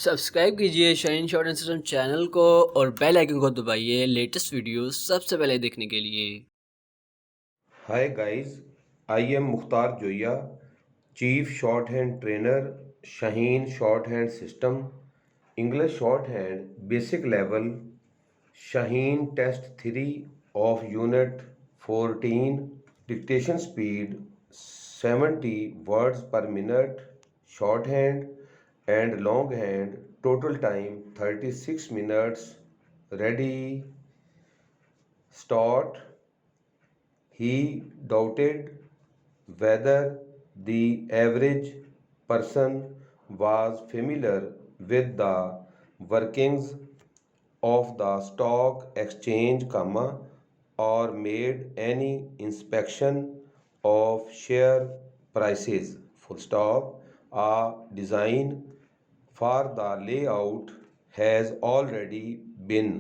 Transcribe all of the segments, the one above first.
Subscribe कीजिए Shaheen short and system channel को और बेल आइकन को दबाइए लेटेस्ट वीडियो सबसे पहले देखने के लिए। Hi guys, I am Mukhtar Joya, Chief Shorthand Trainer, Shaheen Shorthand System, English Shorthand Basic Level, Shaheen Test 3 of Unit 14, Dictation Speed 70 words per minute, Shorthand and Longhand, total time 36 minutes, ready, start. He doubted whether the average person was familiar with the workings of the stock exchange, or made any inspection of share prices. Full stop. A design for the layout has already been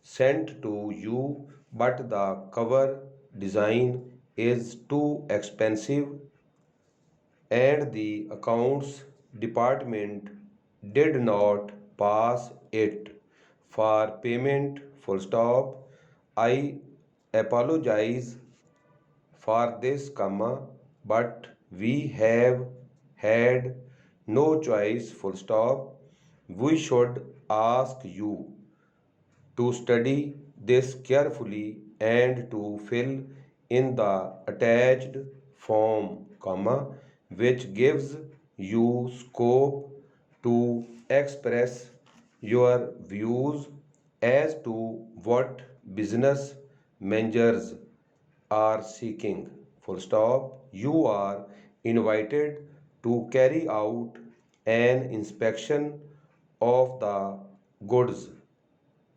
sent to you, but the cover design is too expensive and the accounts department did not pass it for payment. Full stop. I apologize for this, but we have had no choice. Full stop. We should ask you to study this carefully and to fill in the attached form, which gives you scope to express your views as to what business managers are seeking. Full stop. You are invited to carry out an inspection of the goods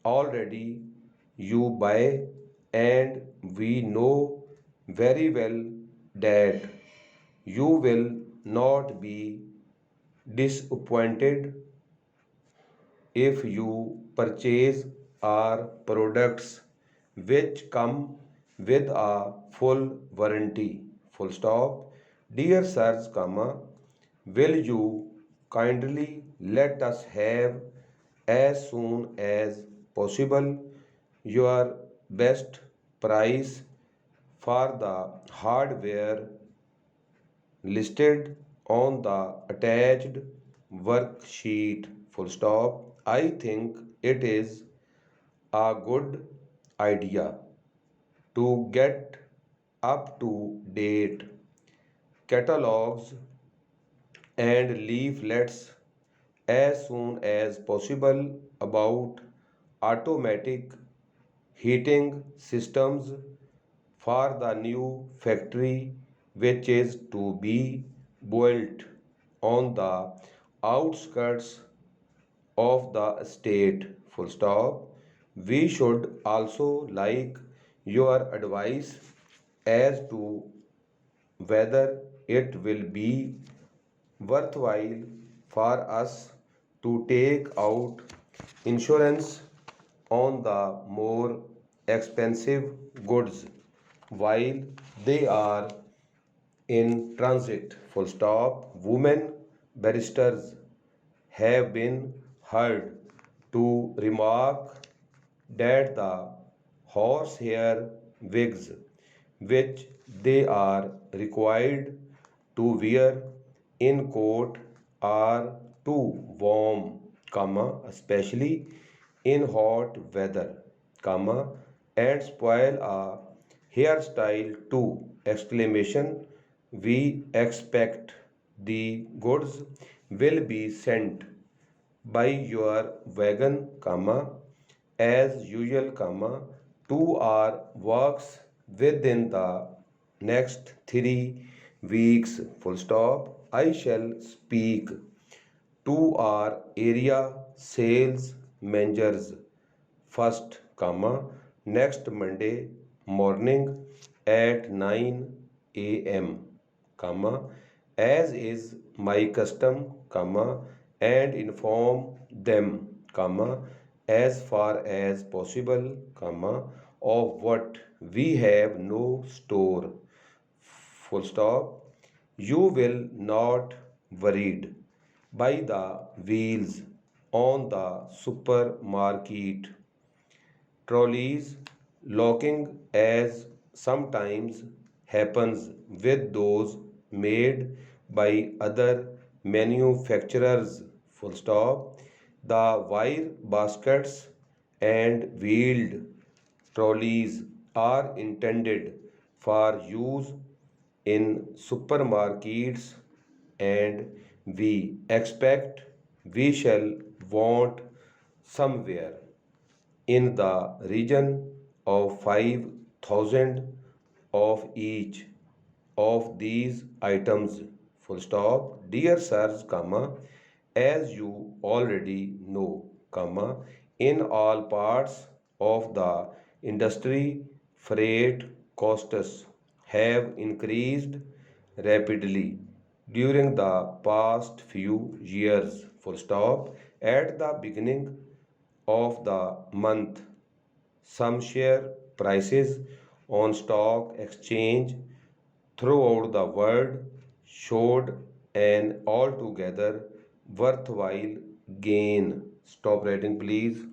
already you buy, and we know very well that you will not be disappointed if you purchase our products which come with a full warranty. Full stop. Dear sirs, will you kindly let us have as soon as possible your best price for the hardware listed on the attached worksheet. Full stop. I think it is a good idea to get up to date catalogs and leaflets as soon as possible about automatic heating systems for the new factory which is to be built on the outskirts of the state. Full stop. We should also like your advice as to whether it will be worthwhile for us to take out insurance on the more expensive goods while they are in transit. Full stop. Women barristers have been heard to remark that the horsehair wigs which they are required to wear in court are too warm, especially in hot weather, and spoil a hairstyle too. Exclamation. We expect the goods will be sent by your wagon, as usual, to our works within the next 3 weeks. Full stop. I shall speak to our area sales managers first, next Monday morning at 9 a.m., as is my custom, and inform them, as far as possible, of what we have no store. Full stop. You will not worried by the wheels on the supermarket trolleys locking as sometimes happens with those made by other manufacturers full stop. The wire baskets and wheeled trolleys are intended for use in supermarkets, and we expect we shall want somewhere in the region of 5,000 of each of these items full stop. Dear sirs, comma, as you already know, comma, in all parts of the industry freight costs have increased rapidly during the past few years full stop. At the beginning of the month, some share prices on stock exchange throughout the world showed an altogether worthwhile gain. Stop writing, please.